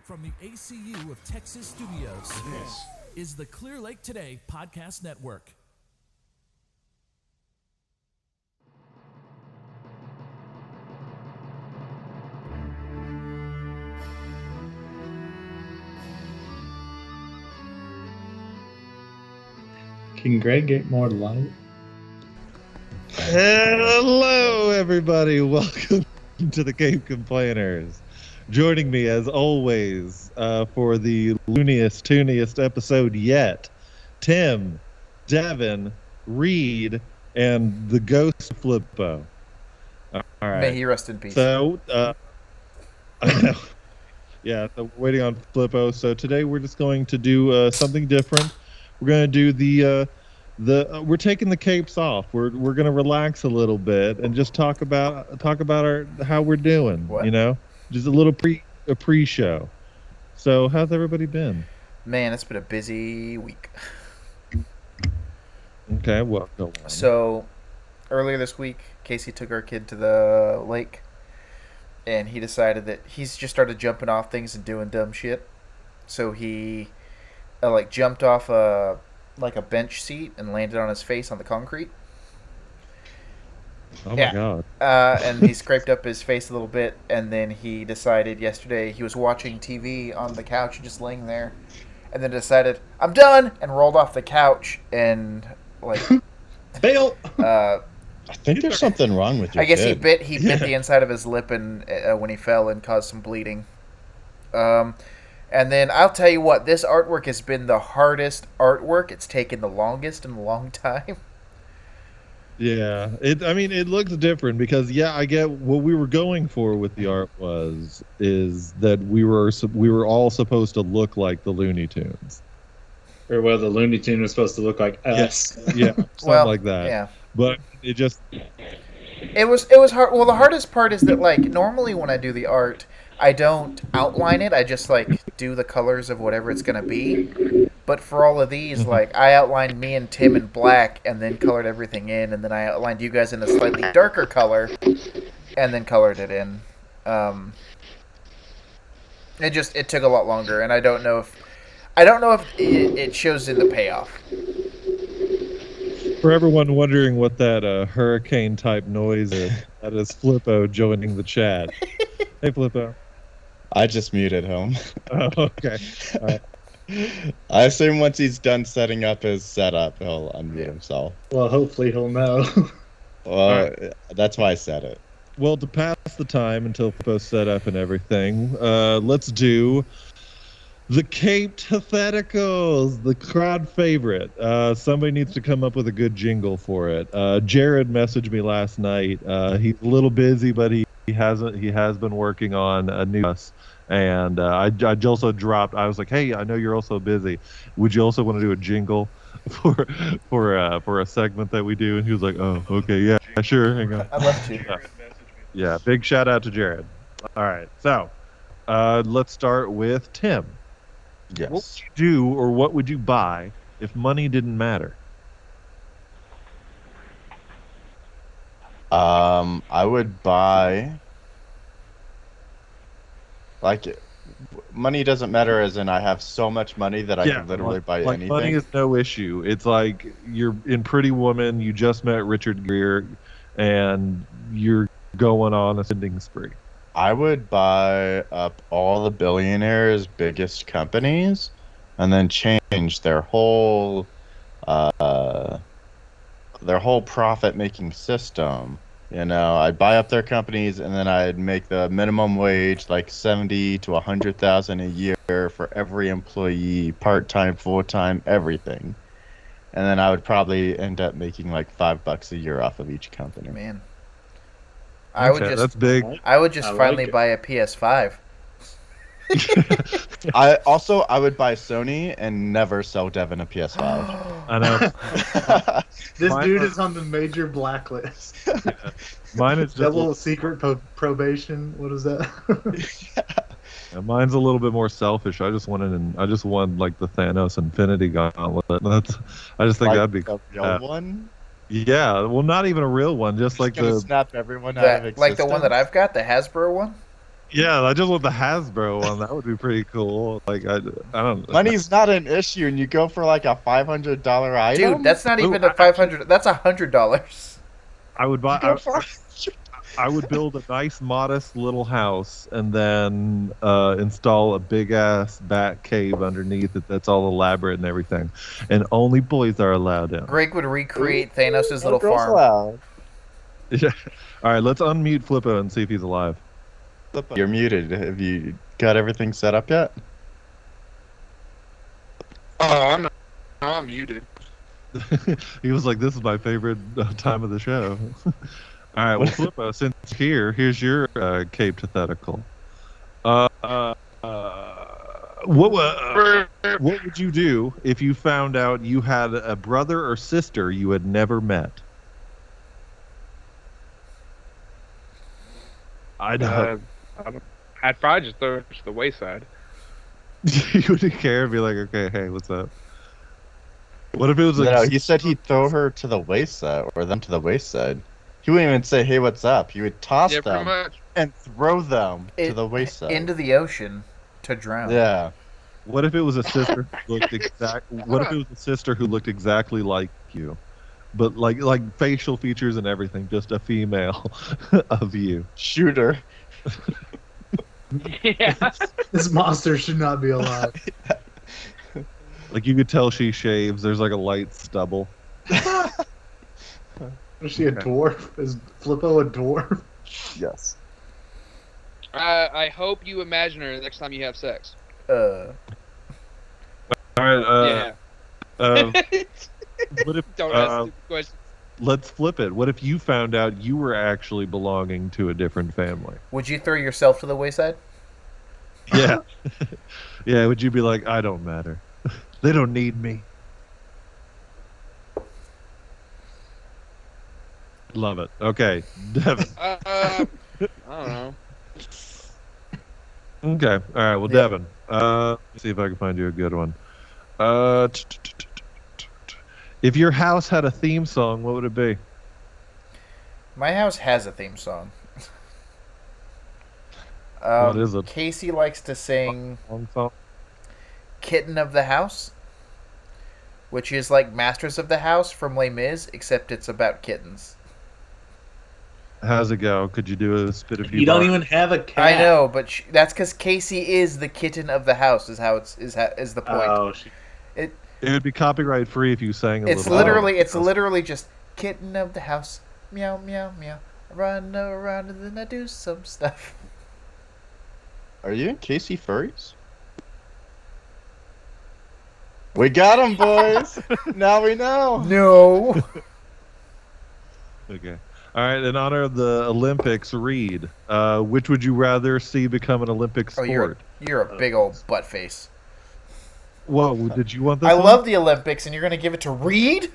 From the ACU of Texas Studios, this is the Clear Lake Today Podcast Network. Can Greg get more light? Hello, everybody. Welcome to the Cape Complainers. Joining me, as always, for the looniest, tooniest episode yet, Tim, Devin, Reed, and the ghost Flippo. All right. May he rest in peace. So, I know. Yeah, so we're waiting on Flippo. So today we're just going to do something different. We're going to do we're taking the capes off. We're going to relax a little bit and just talk about how we're doing. What? You know, just a little pre-show. So how's everybody been? Man, it's been a busy week. Okay, well, go on. So earlier this week, Casey took our kid to the lake, and he decided that he's just started jumping off things and doing dumb shit. So he jumped off a bench seat and landed on his face on the concrete. Oh my God. And he scraped up his face a little bit, and then he decided yesterday he was watching TV on the couch, just laying there, and then decided, I'm done, and rolled off the couch and Bail. I think there's something wrong with your I guess kid. he bit the inside of his lip and when he fell and caused some bleeding. And then I'll tell you what, this artwork has been the hardest artwork. It's taken the longest in a long time. Yeah, it looks different because I get what we were going for with the art is that we were all supposed to look like the Looney Tunes, Or well, the Looney Tune was supposed to look like us. yeah, something like that. Yeah. But it was hard. Well, the hardest part is that normally when I do the art, I don't outline it. I just do the colors of whatever it's gonna be. But for all of these, I outlined me and Tim in black, and then colored everything in, and then I outlined you guys in a slightly darker color, and then colored it in. It took a lot longer, and I don't know if it shows in the payoff. For everyone wondering what that hurricane type noise is, that is Flippo joining the chat. Hey, Flippo. I just muted him. Oh, okay. All right. I assume once he's done setting up his setup, he'll unmute himself. Well, hopefully he'll know. Well, that's why I said it. Well, to pass the time until Flippo's set up and everything, let's do the Caped Hypotheticals, the crowd favorite. Somebody needs to come up with a good jingle for it. Jared messaged me last night. He's a little busy, but he has been working on a new and I also dropped. I was like, hey, I know you're also busy. Would you also want to do a jingle for a segment that we do? And he was like, oh, okay, yeah, sure. Hang on. I'd love to. Yeah, big shout out to Jared. All right, so let's start with Tim. Yes. What would you do or what would you buy if money didn't matter? I would buy... money doesn't matter as in I have so much money that I can literally buy anything. Money is no issue. It's like you're in Pretty Woman, you just met Richard Gere, and you're going on a spending spree. I would buy up all the billionaires' biggest companies and then change their whole profit-making system. You know, I'd buy up their companies and then I'd make the minimum wage like $70,000 to $100,000 a year for every employee, part-time, full-time, everything. And then I would probably end up making like $5 a year off of each company. Man. That's big. I would just I finally like it. buy a PS5. I would buy Sony and never sell Devin a PS5. I know. This dude is on the major blacklist. Mine is just Double secret probation. What is that? mine's a little bit more selfish. I just want like the Thanos Infinity Gauntlet. I just think Like that'd be a real one. Yeah, well, not even a real one. Just like gonna the snap everyone out of existence. Like the one that I've got, the Hasbro one. Yeah, I just want the Hasbro one. That would be pretty cool. Like I don't. Money's not an issue, and you go for like a $500 item. Dude, that's not even Ooh, a $500. That's $100. I would buy. Go for I would build a nice, modest little house, and then install a big ass bat cave underneath it. That's all elaborate and everything, and only boys are allowed in. Greg would recreate Thanos' little Girls farm. allowed. Yeah. All right, let's unmute Flippo and see if he's alive. You're muted. Have you got everything set up yet? Oh, I'm muted. He was like, "This is my favorite time of the show." All right, well, Flippo, since here's your Cape Pathetical. What would you do if you found out you had a brother or sister you had never met? I'd probably just throw it to the wayside. You wouldn't care and be like, "Okay, hey, what's up?" What if it was like, No, he said he'd throw her to the wayside, or them to the wayside. He wouldn't even say, "Hey, what's up?" He would toss Yeah, pretty them much. and throw them to the wayside. Into the ocean to drown. Yeah. what if it was a sister who looked What if it was a sister who looked exactly like you, but like facial features and everything, just a female of you? Shooter. Yeah. This monster should not be alive. Like you could tell she shaves. There's like a light stubble. Is she a dwarf? Is Flippo a dwarf? Yes. I hope you imagine her next time you have sex. All right. Yeah. What if? Don't ask stupid questions. Let's flip it. What if you found out you were actually belonging to a different family? Would you throw yourself to the wayside? Yeah. Yeah. Would you be like, "I don't matter. They don't need me." Love it. Okay, Devin. I don't know. Okay. All right. Well, Yeah. Devin. Let's see if I can find you a good one. If your house had a theme song, what would it be? My house has a theme song. What is it? Casey likes to sing Song? Kitten of the House, which is like Masters of the House from Les Mis, except it's about kittens. How's it go? Could you do a spit a few? You don't bars? even have a cat. I know, but that's because Casey is the kitten of the house. Is how is the point. Oh, It would be copyright free if you sang a It's little. literally just kitten of the house, meow meow meow. I run around and then I do some stuff. Are you and Casey furries? We got him, boys. Now we know. No. Okay. All right. In honor of the Olympics, Reed. Which would you rather see become an Olympic Oh, sport? you're a big old butt face. Whoa! Did you want this? I one? love the Olympics, and you're gonna give it to Reed?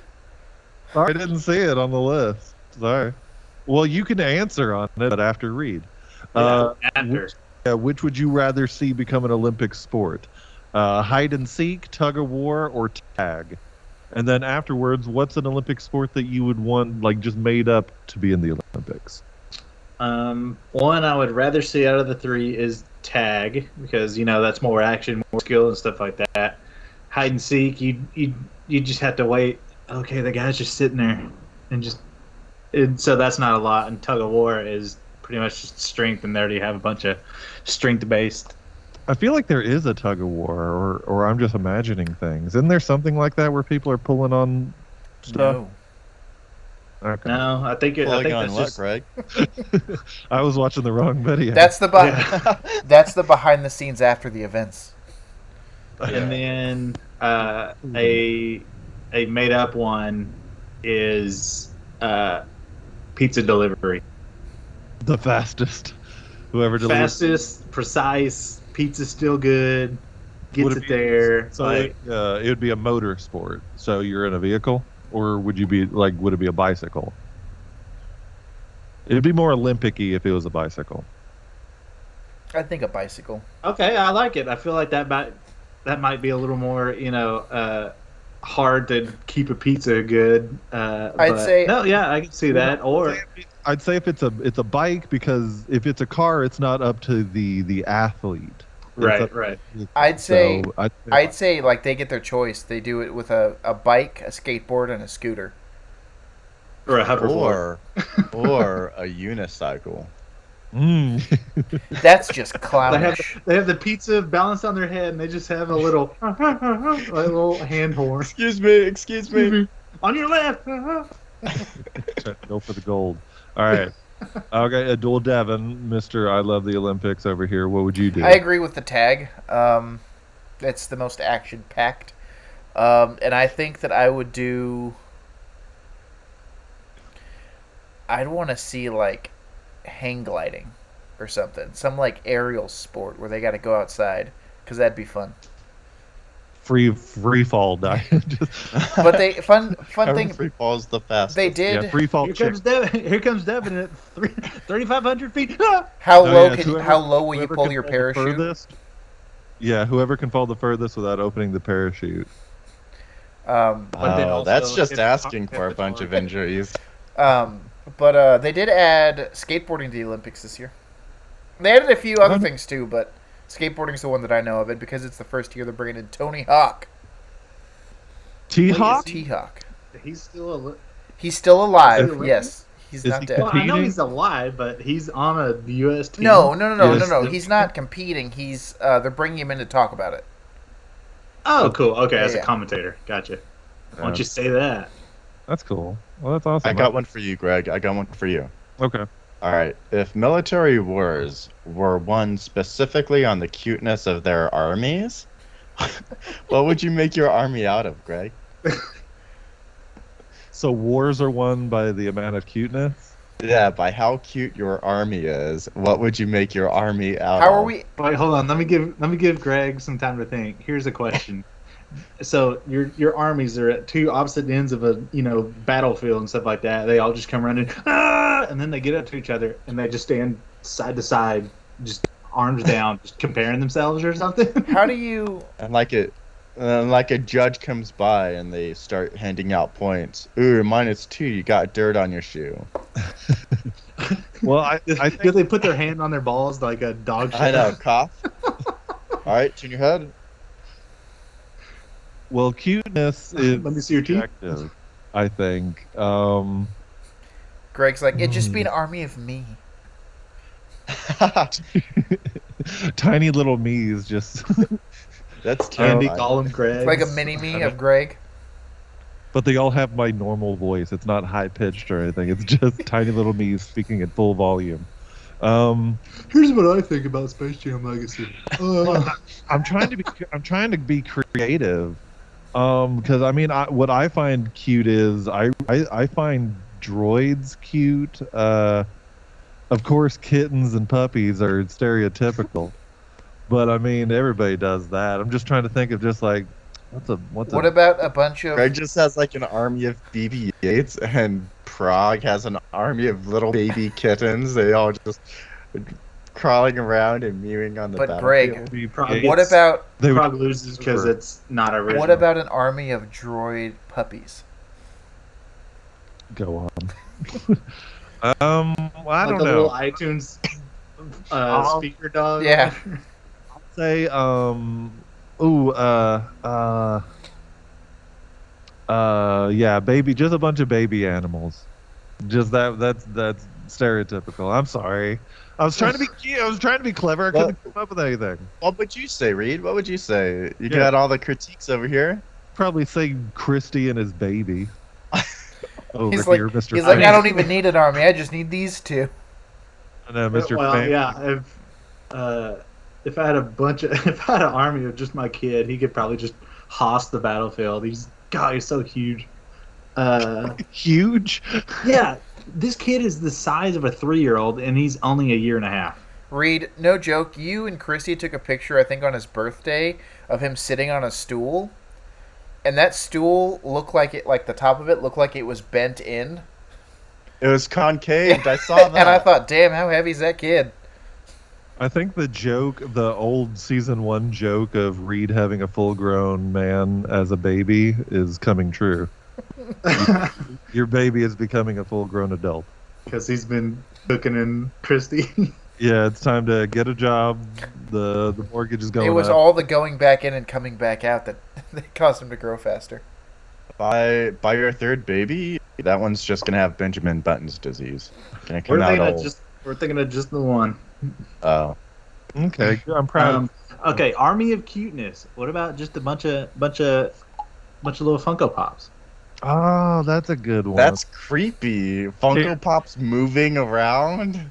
Sorry, I didn't see it on the list. Sorry. Well, you can answer on it, but after Reed. after. Which would you rather see become an Olympic sport? Hide and seek, tug of war, or tag? And then afterwards, what's an Olympic sport that you would want, like, just made up to be in the Olympics? One I would rather see out of the three is tag, because that's more action, more skill, and stuff like that. Hide and seek, you just have to wait. Okay, the guy's just sitting there, and so that's not a lot. And tug of war is pretty much just strength, and there you have a bunch of strength based. I feel like there is a tug of war, or I'm just imagining things. Isn't there something like that where people are pulling on stuff? No. Okay. No, I think Pulling on that's what, just Greg? I was watching the wrong video. That's the that's the behind the scenes after the events. And then a made up one is pizza delivery. the fastest. Whoever delivers. Fastest, precise, pizza's still good, gets Would it it be- there. So like, it would be a motor sport. So you're in a vehicle, or would you be like? Would it be a bicycle? It'd be more Olympic-y if it was a bicycle. I think a bicycle. okay, I like it. I feel like that might be a little more, hard to keep a pizza good. I'd say- no, yeah, I can see that. Or I'd say if it's a bike, because if it's a car, it's not up to the athlete. It's right, up to right. the- I'd say so I'd say like they get their choice. They do it with a bike, a skateboard, and a scooter. Or a hoverboard. or a unicycle. Mm. That's just They clownish. have the pizza balanced on their head, and they just have a little like a little hand horn. Excuse me. On your left. Go for the gold. All right. Okay, Abdul Devin, Mr. I love the Olympics over here. What would you do? I agree with the tag. It's the most action packed, and I think that I would do. I'd want to see like hang gliding or something, some like aerial sport where they got to go outside, because that'd be fun. Free fall dive. But they fun thing. Free falls the fastest. They did. Yeah, free fall. Here comes Devin at 3,500 feet. Ah! How Oh, low yeah, can you, whoever- how low will you whoever pull can your fall the parachute? furthest- Yeah, whoever can fall the furthest without opening the parachute. Um, But then also That's just if- asking for a bunch of injuries. but they did add skateboarding to the Olympics this year. They added a few other things too, but skateboarding's the one that I know of it because it's the first year they're bringing in Tony Hawk. T-Hawk? T-Hawk. He's still He's still alive. Is he- Yes, he's is not he dead. well, I know Competing? he's alive, but he's on a U.S. team. No. Yes. He's not competing. He's they're bringing him in to talk about it. Oh, cool. Okay, as Yeah. a commentator. Gotcha. Why don't Yeah. you say that? That's cool. Well, that's awesome. I got one for you, Greg. I got one for you. Okay. All right. If military wars were won specifically on the cuteness of their armies, what would you make your army out of, Greg? So wars are won by the amount of cuteness? Yeah, by how cute your army is, what would you make your army out How of? are we? Wait, hold on. Let me give Greg some time to think. Here's a question. So your armies are at two opposite ends of a battlefield and stuff like that. They all just come running, and then they get up to each other and they just stand side to side, just arms down, just comparing themselves or something. How do you? And like a judge comes by and they start handing out points. Ooh, -2. You got dirt on your shoe. Well, I Do think they put their hand on their balls like a dog? I know, cough. All right, turn your head. well, cuteness is Let me see your teeth. subjective, I think. Greg's like, it'd just be an army of me. Tiny little me's just That's Candy terrible. Gollum Greg. Like a mini me of Greg. but they all have my normal voice. It's not high pitched or anything. It's just tiny little me's speaking at full volume. Here's what I think about Space Jam Legacy. I'm trying to be creative. Because I mean, what I find cute is I find droids cute. Of course, kittens and puppies are stereotypical, but I mean, everybody does that. I'm just trying to think of just like What about a bunch of? Greg just has like an army of BB-8s, and Prague has an army of little baby kittens. They all just crawling around and mewing on the But battlefield. Greg, Prague what gets- about Prague loses because it's not original. what about an army of droid puppies? go on? Well, I like don't a little know. iTunes I'll- speaker dog? Yeah. Say yeah, baby, just a bunch of baby animals. Just that's stereotypical. I'm sorry. I was trying to be cute. I was trying to be clever. I couldn't come up with anything. What would you say, Reed? What would you say? You Yeah. got all the critiques over here. Probably say Christy and his baby. Over He's like, here, Mr. he's like, I Fan. don't even need an army. I just need these two. No, Mr. Well, Fan. yeah. If I had if I had an army of just my kid, he could probably just hoss the battlefield. He's so huge. Huge. Yeah, this kid is the size of a 3-year-old, and he's only a year and a half. Reed, no joke. You and Christy took a picture, I think, on his birthday of him sitting on a stool, and that stool looked like the top of it looked like it was bent in. It was concaved. I saw that. And I thought, damn, how heavy is that kid? I think the old season 1 joke of Reed having a full-grown man as a baby is coming true. Your baby is becoming a full-grown adult. Because he's been cooking in Christie. Yeah, it's time to get a job. The mortgage is going It was up. all the going back in and coming back out that caused him to grow faster. By your third baby, that one's just gonna have Benjamin Button's disease. Gonna come We're out thinking, old. we're thinking of just the one. Oh, Okay, I'm proud. Okay, Army of Cuteness. What about just a bunch of little Funko Pops? Oh, that's a good one. that's creepy. Funko Pops moving around,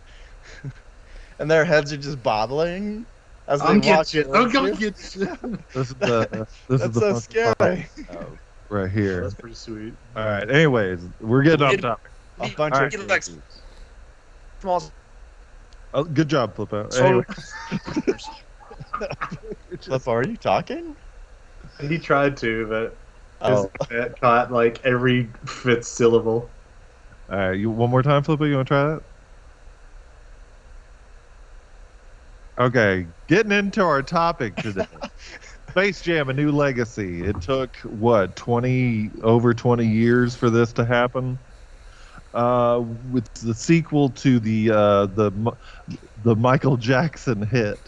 and their heads are just bobbling as they I'm walk. get you. I'm gonna get you. this is the That's the so Funko scary. Pop right here. That's pretty sweet. All right. Anyways, we're getting off topic. A bunch All of right. babies. Small. Oh, good job, Flippo. So- Anyway, Flip, are you talking? He tried to, but Oh, his caught like every fifth syllable. all right. You one more time, Flippo. You want to try that? Okay, getting into our topic today. Space Jam: A New Legacy. It took what over 20 years for this to happen. With the sequel to the Michael Jackson hit.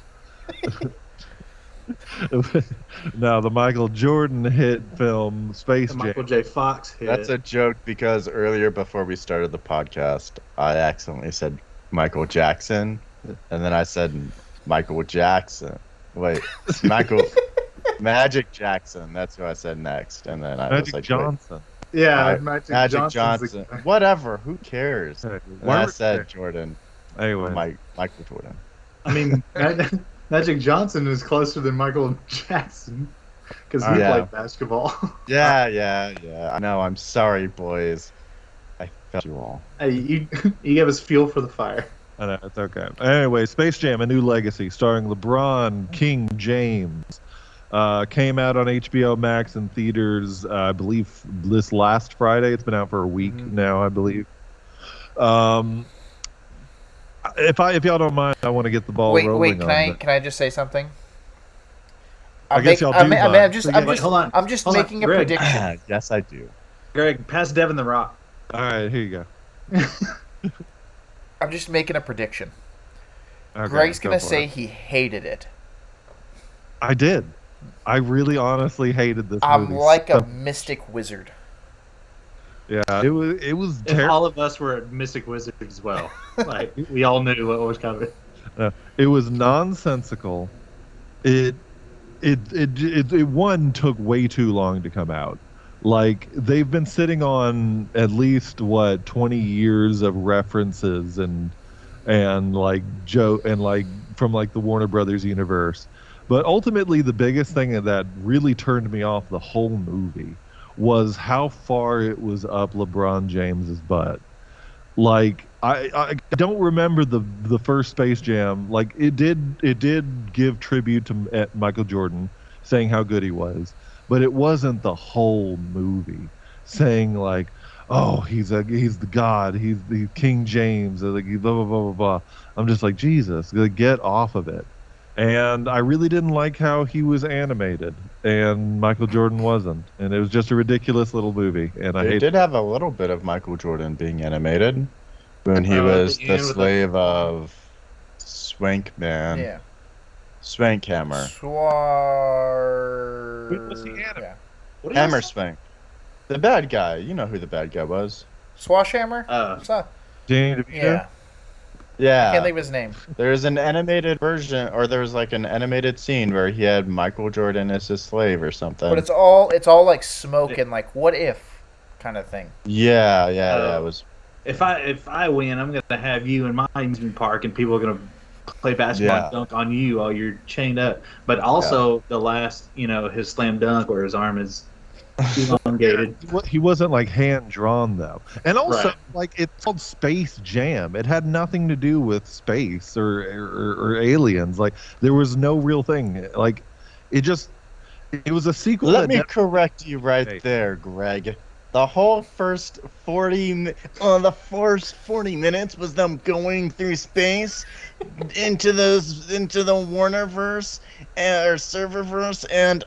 Now the Michael Jordan hit film Space The Jam. Michael J. Fox hit. that's a joke because earlier before we started the podcast, I accidentally said Michael Jackson, and then I said Michael Jackson. Wait, Magic Jackson. That's who I said next, and then I was Magic like, wait, Johnson. Yeah, Magic Johnson's Johnson. the- Whatever. Who cares? Hey, And why I were- said Jordan. Anyway, Michael Jordan. I mean, Magic Johnson is closer than Michael Jackson because he Yeah. played basketball. Yeah. I know. I'm sorry, boys. I felt you all. Hey, you gave us fuel for the fire. I know, it's okay. Anyway, Space Jam: A New Legacy, starring LeBron King James, came out on HBO Max in theaters. I believe this last Friday. It's been out for a week now, I believe. If y'all don't mind, I want to get the ball rolling. Wait, on can that. I just say something? I guess y'all do mind. I'm just Wait, hold on. I'm just Hold on, making a Greg. prediction. Yes, I do. Greg, pass Devin the rock. All right, here you go. I'm just making a prediction. Okay, Greg's go gonna for say it. he hated it. I did. I really, honestly hated this I'm movie. like a mystic wizard. Yeah, it was If terrible. all of us were Mystic Wizards as well, like we all knew what was coming. It was nonsensical. It one took way too long to come out. Like they've been sitting on at least 20 years of references and like Joe and like from like the Warner Brothers universe. But ultimately the biggest thing that really turned me off the whole movie was how far it was up LeBron James's butt. Like I don't remember the first Space Jam. Like it did give tribute to Michael Jordan, saying how good he was, but it wasn't the whole movie saying like, oh, he's the god, he's the King James, like blah blah blah blah blah. I'm just like, Jesus, get off of it. And I really didn't like how he was animated, and Michael Jordan wasn't, and it was just a ridiculous little movie. And I They hate did have a little bit of Michael Jordan being animated when he was the the end with slave of Swank Man. Yeah. Swank Hammer. Swar. Was he animated? Yeah. What do you Hammer say? Swank. The bad guy. You know who the bad guy was. Swashhammer. Uh, Danny DeVito. Yeah. I Yeah. can't think of his name. There's an animated version, or there was like an animated scene where he had Michael Jordan as his slave or something. But it's all like smoke and like what if kind of thing. Yeah. Oh. It was. if I win, I'm gonna have you in my amusement park, and people are gonna play basketball Yeah. and dunk on you while you're chained up. But also the last, his slam dunk where his arm is elongated. He wasn't like hand drawn though, and also Right. like it's called Space Jam. It had nothing to do with space or aliens. Like there was no real thing. Like it was a sequel. Let that me never- correct you right Hey. there, Greg. The whole first 40 minutes was them going through space into the Warnerverse or Serververse, and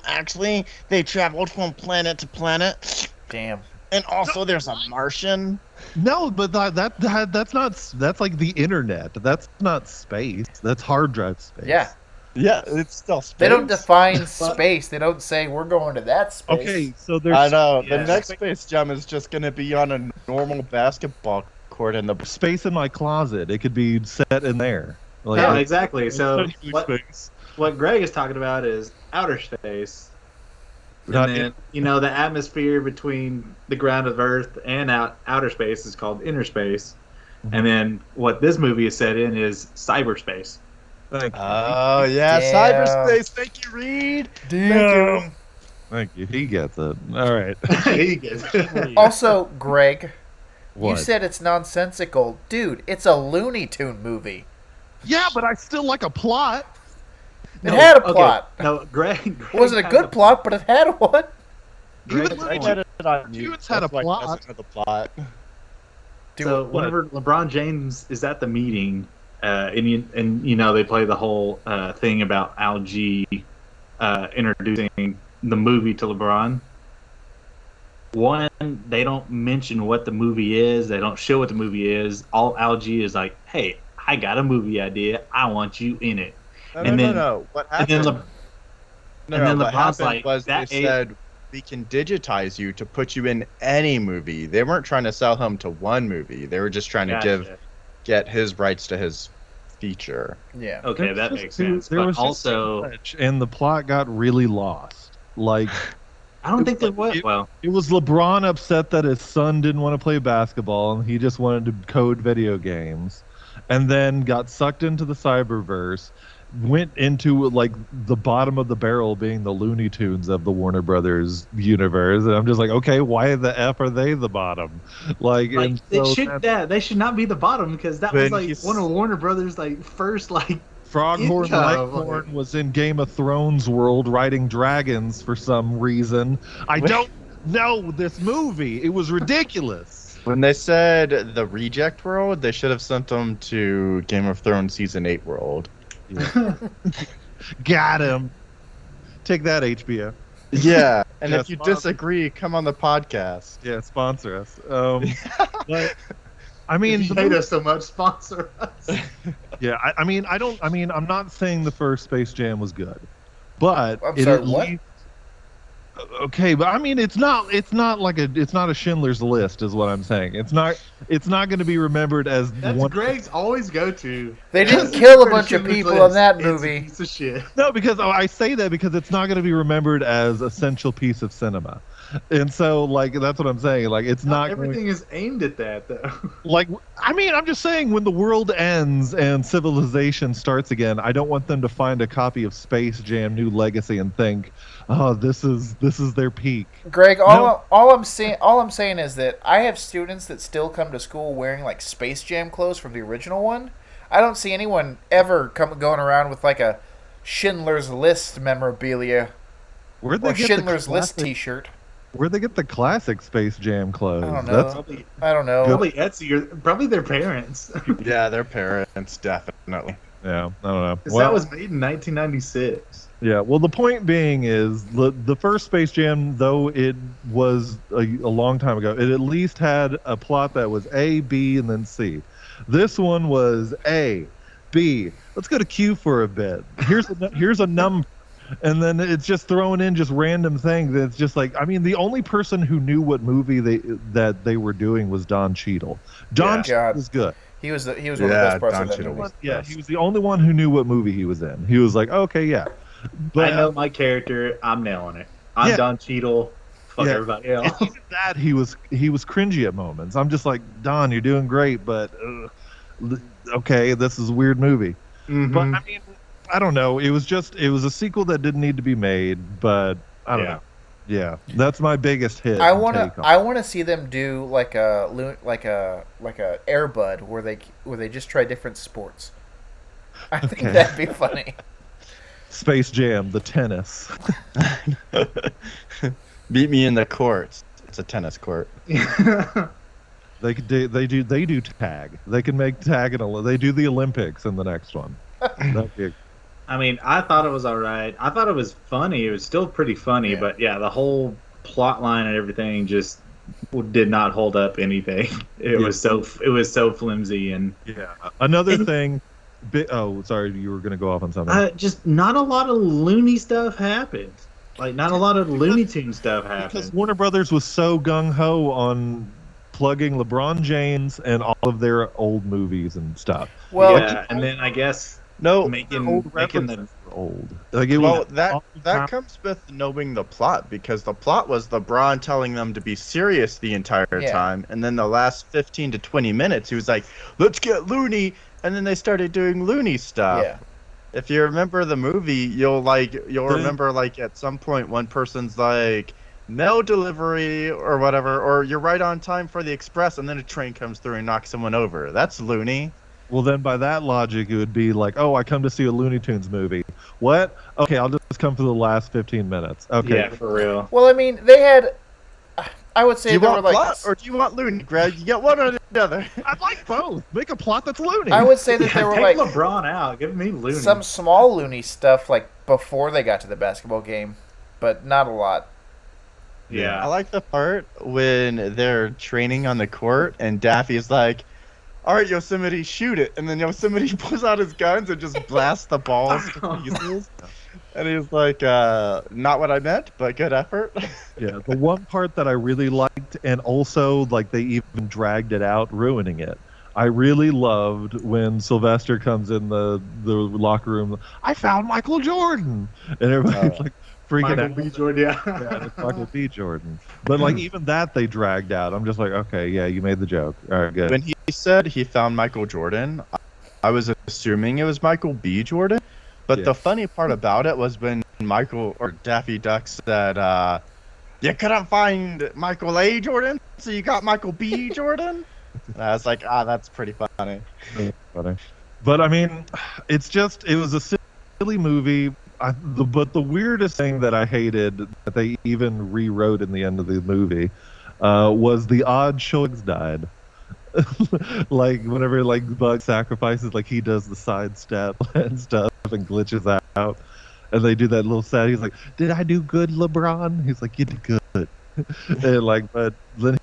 actually they traveled from planet to planet, Damn. and also there's a Martian. No, but that's like the internet. That's not space. That's hard drive space. Yeah. Yeah, it's still space. They don't define space. They don't say we're going to that space. Okay, so there's. I know. Yeah. The next Space Jam is just going to be on a normal basketball court in the. Space in my closet. It could be set in there. Like, Yeah, exactly. So huge what, space. what Greg is talking about is outer space. Not And then, the atmosphere between the ground of Earth and outer space is called inner space. And then what this movie is set in is cyberspace. Thank you. Oh yeah, Damn. cyberspace. Thank you, Reed. Damn. Thank you. He gets it. All right. He gets it. Also, Greg, What? you said it's nonsensical. Dude, it's a Looney Tune movie. Yeah, but I still like a plot. It had a plot. No, Greg It wasn't a has good plot, but it had one. Greg Even has I a got it on mute. Humans had That's a why he plot. doesn't know the plot. Dude, So what? whenever LeBron James is at the meeting, and they play the whole thing about Al G introducing the movie to LeBron. One, they don't mention what the movie is. They don't show what the movie is. All Al G is like, "Hey, I got a movie idea. I want you in it." No, And then- no. What And then, happened? and then what LeBron's happened like, was they "That ain't-" said we can digitize you to put you in any movie. They weren't trying to sell him to one movie. They were just trying to Gotcha. get his rights to his feature. yeah. Okay, that makes sense. But also, and the plot got really lost. Like, I don't think they would. Well, it was LeBron upset that his son didn't want to play basketball and he just wanted to code video games, and then got sucked into the cyberverse, went into like the bottom of the barrel being the Looney Tunes of the Warner Brothers universe, and I'm just like, okay, why the F are they the bottom? Like, and they so should they should not be the bottom, because that was When like he's- one of Warner Brothers first Froghorn Income. Leghorn was in Game of Thrones world riding dragons for some reason. I don't know this movie. It was ridiculous. When they said the reject world, they should have sent them to Game of Thrones season 8 world. Got him. Take that, HBO. Yeah, and Yeah, if you sponsor. disagree, come on the podcast. Yeah, sponsor us. But I mean, If you the hate movie- us so much, sponsor us. yeah. I'm not saying the first Space Jam was good, but I'm it sorry, at what? least- Okay, but I mean, it's not a Schindler's List, is what I'm saying. It's not going to be remembered as That's one. Greg's always go-to. They didn't Just kill a for bunch of Schindler's people List. in that It's a movie. piece of shit. No, because I say that because it's not going to be remembered as essential piece of cinema, and so like that's what I'm saying. Like it's Not not going, everything is aimed at that, though. like I mean I'm just saying when the world ends and civilization starts again, I don't want them to find a copy of Space Jam: New Legacy and think, oh, this is their peak. Greg, No. all I'm saying is that I have students that still come to school wearing like Space Jam clothes from the original one. I don't see anyone ever going around with like a Schindler's List memorabilia Where'd they or get Schindler's the List classic, T-shirt. Where'd they get the classic Space Jam clothes? I don't know. That's I don't know. Probably Etsy or probably their parents. Yeah, their parents, definitely. yeah. I don't know. 'Cause that was made in 1996. Yeah, well, the point being is the first Space Jam, though it was a long time ago, it at least had a plot that was A, B, and then C. This one was A, B. Let's go to Q for a bit. Here's a number, and then it's just throwing in just random things. It's just like, I mean, the only person who knew what movie they were doing was Don Cheadle. Don Yeah. Cheadle God. was good. He was one of the Yeah, best parts Don of that Cheadle movie. was- Yeah, he was the only one who knew what movie he was in. He was like, okay, yeah. But I know my character. I'm nailing it. I'm Yeah. Don Cheadle. Fuck Yeah. everybody And else. even that he was cringy at moments. I'm just like, Don, you're doing great, but okay, this is a weird movie. Mm-hmm. But I mean, I don't know. It was a sequel that didn't need to be made, but I don't Yeah. know. Yeah, that's my biggest hit. I and wanna take on I wanna see them do like a Air Bud where they just try different sports. I think Okay. that'd be funny. Space Jam, the tennis. Beat me in the courts. It's a tennis court. They do tag. They can make tag they do the Olympics in the next one. That'd be I mean, I thought it was all right. I thought it was funny. It was still pretty funny, Yeah. but yeah, the whole plot line and everything just did not hold up anything. It was so flimsy and Another And- thing. Oh, sorry, you were going to go off on something. just not a lot of loony stuff happened. Like not a lot of Looney Tune stuff Because happened. Warner Brothers was so gung ho on plugging LeBron James and all of their old movies and stuff. Well, yeah, and then I guess No, making Old the references were old. Like it well, was that all the time. comes with knowing the plot, because the plot was LeBron telling them to be serious the entire Yeah. time, and then the last 15 to 20 minutes, he was like, "Let's get loony," and then they started doing loony stuff. yeah. If you remember the movie, you'll remember like at some point one person's like, "Mail delivery" or whatever, or "You're right on time for the express," and then a train comes through and knocks someone over. That's loony. Well, then by that logic, it would be like, oh, I come to see a Looney Tunes movie. What? Okay, I'll just come for the last 15 minutes. Okay. yeah, for real. Well, I mean, they had. I would Do say you there were want like. plot or do you want loony, Greg? You get one or the other. I'd like both. Make a plot that's Looney. I would say that there were Take like LeBron out. Give me Looney. some small loony stuff like before they got to the basketball game, but not a lot. I yeah. like the part when they're training on the court and Daffy's like, "All right, Yosemite, shoot it," and then Yosemite pulls out his guns and just blasts the balls to pieces. And he's like, "Not what I meant, but good effort." Yeah, the one part that I really liked, and also like they even dragged it out, ruining it. I really loved when Sylvester comes in the locker room. I found Michael Jordan, and everybody's like freaking Michael out. B. Jordan. Yeah, Yeah. it's Michael B. Jordan. But like even that they dragged out. I'm just like, okay, yeah, you made the joke. All right, good. When he said he found Michael Jordan, I was assuming it was Michael B. Jordan. But Yeah. the funny part about it was when Michael or Daffy Duck said, "You couldn't find Michael A. Jordan, so you got Michael B. Jordan." And I was like, that's pretty funny. Funny. But I mean, it was a silly movie. But the weirdest thing that I hated that they even rewrote in the end of the movie was the odd choice died. Like whenever like Bug sacrifices, like he does the sidestep and stuff and glitches out, and they do that little sad. He's like, "Did I do good, LeBron?" He's like, "You did good." And like, but then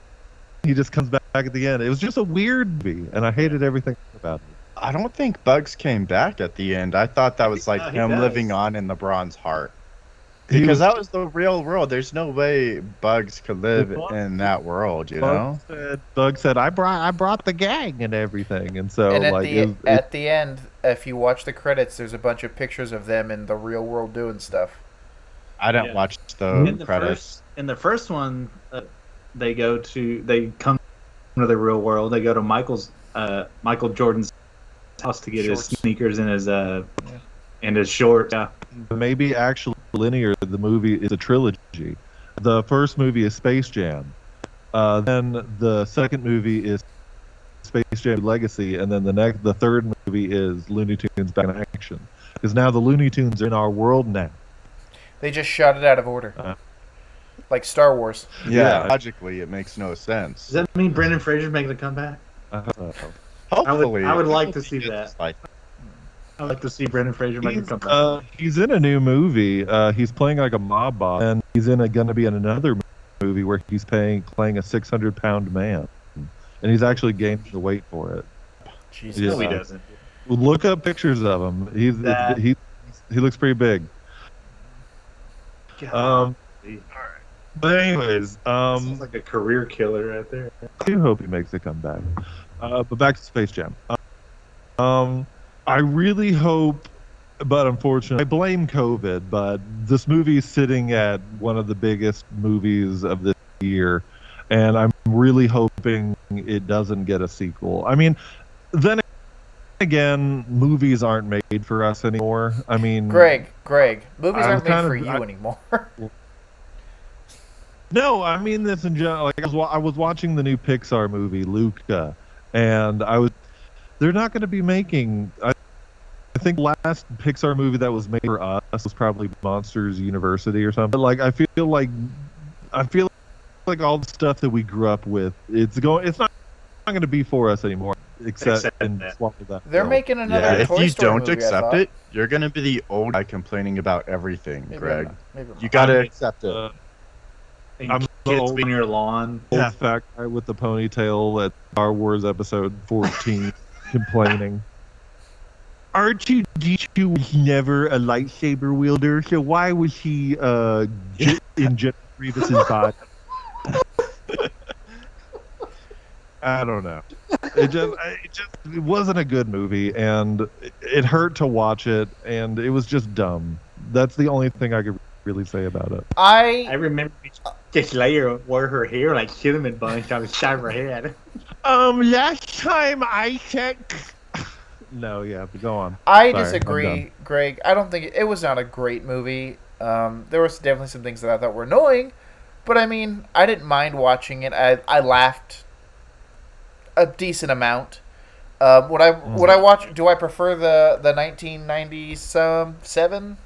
he just comes back at the end. It was just a weird movie, and I hated everything about it. I don't think Bugs came back at the end. I thought that was like he him does. living on in LeBron's heart. He Because was- that was the real world. There's no way Bugs could live in that world, you know? Bug said, "I brought the gang and everything," and so and at like at the end, if you watch the credits, there's a bunch of pictures of them in the real world doing stuff. I didn't Yeah. watch In the credits. the first one, they come to the real world. They go to Michael Jordan's house to get Shorts. his sneakers and his shorts. Yeah. maybe actually linear. The movie is a trilogy. The first movie is Space Jam. Then the second movie is Space Jam Legacy, and then the third movie is Looney Tunes Back in Action. Because now the Looney Tunes are in our world now. They just shot it out of order, like Star Wars. Yeah, Yeah. logically, it makes no sense. Does that mean Brendan Fraser's making a comeback? Hopefully. I would like to Hopefully see he that. gets, like, I'd like to see Brendan Fraser make a comeback. He's in a new movie. He's playing like a mob boss, and he's going to be in another movie where he's playing a 600-pound man, and he's actually gained the weight for it. Jesus. Yeah. No, he doesn't. Look up pictures of him. That- He looks pretty big. God, But anyways, sounds like a career killer right there. I do hope he makes a comeback. But back to Space Jam. I really hope, but unfortunately, I blame COVID, but this movie is sitting at one of the biggest movies of this year, and I'm really hoping it doesn't get a sequel. I mean, then again, movies aren't made for us anymore. I mean, Greg, movies I aren't was made kind for of- you anymore. No, I mean this in general. Like I was watching the new Pixar movie Luca, and they're not going to be making. I think the last Pixar movie that was made for us was probably Monsters University or something. Like I feel like all the stuff that we grew up with, it's not going to be for us anymore. Except in that. swallow that. They're pill. making another Yeah, if Toy you Story don't movie, I accept thought. it, you're gonna be the old guy complaining about everything, Maybe Greg. I'm not. Maybe I'm You not. gotta accept it. And I'm kids old. on your lawn. Old fat guy with the ponytail at Star Wars Episode 14 complaining. R2-D2 was never a lightsaber wielder, so why was he in General Grievous's body? I don't know. It wasn't a good movie, and it hurt to watch it, and it was just dumb. That's the only thing I could really say about it. I remember this Leia wore her hair like cinnamon buns on the side of her head. Last time I checked. No, yeah, but go on. I Sorry, I'm disagree, done. Greg. I don't think it was not a great movie. There was definitely some things that I thought were annoying, but I mean, I didn't mind watching it. I laughed a decent amount. Would I watch? Do I prefer the 1997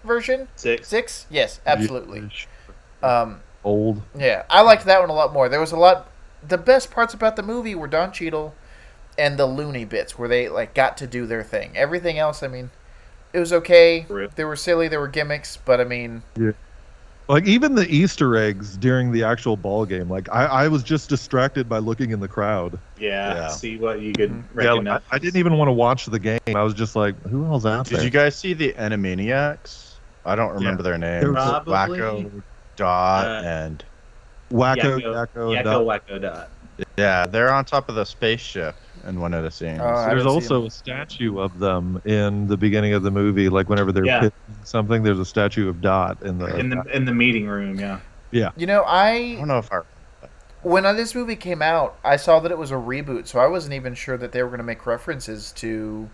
version? Six? Yes, absolutely. Old. Yeah, I liked that one a lot more. There was a lot. The best parts about the movie were Don Cheadle and the loony bits where they like got to do their thing. Everything else, I mean, it was okay. They were silly. They were gimmicks, but I mean, Yeah. Like even the Easter eggs during the actual ball game, like I was just distracted by looking in the crowd. Yeah, see what you could Yeah, recognize. like, I didn't even want to watch the game. I was just like, who else out there? Did you guys see the Animaniacs? I don't remember their names. Probably. Wacko, Dot, and Wacko, Wacko Dot. yeah, they're on top of the spaceship in one of the scenes. There's also a statue of them in the beginning of the movie, like whenever they're pitching something. There's a statue of Dot in the meeting room. Yeah. Yeah. you know, I don't know if I. when this movie came out, I saw that it was a reboot, so I wasn't even sure that they were going to make references to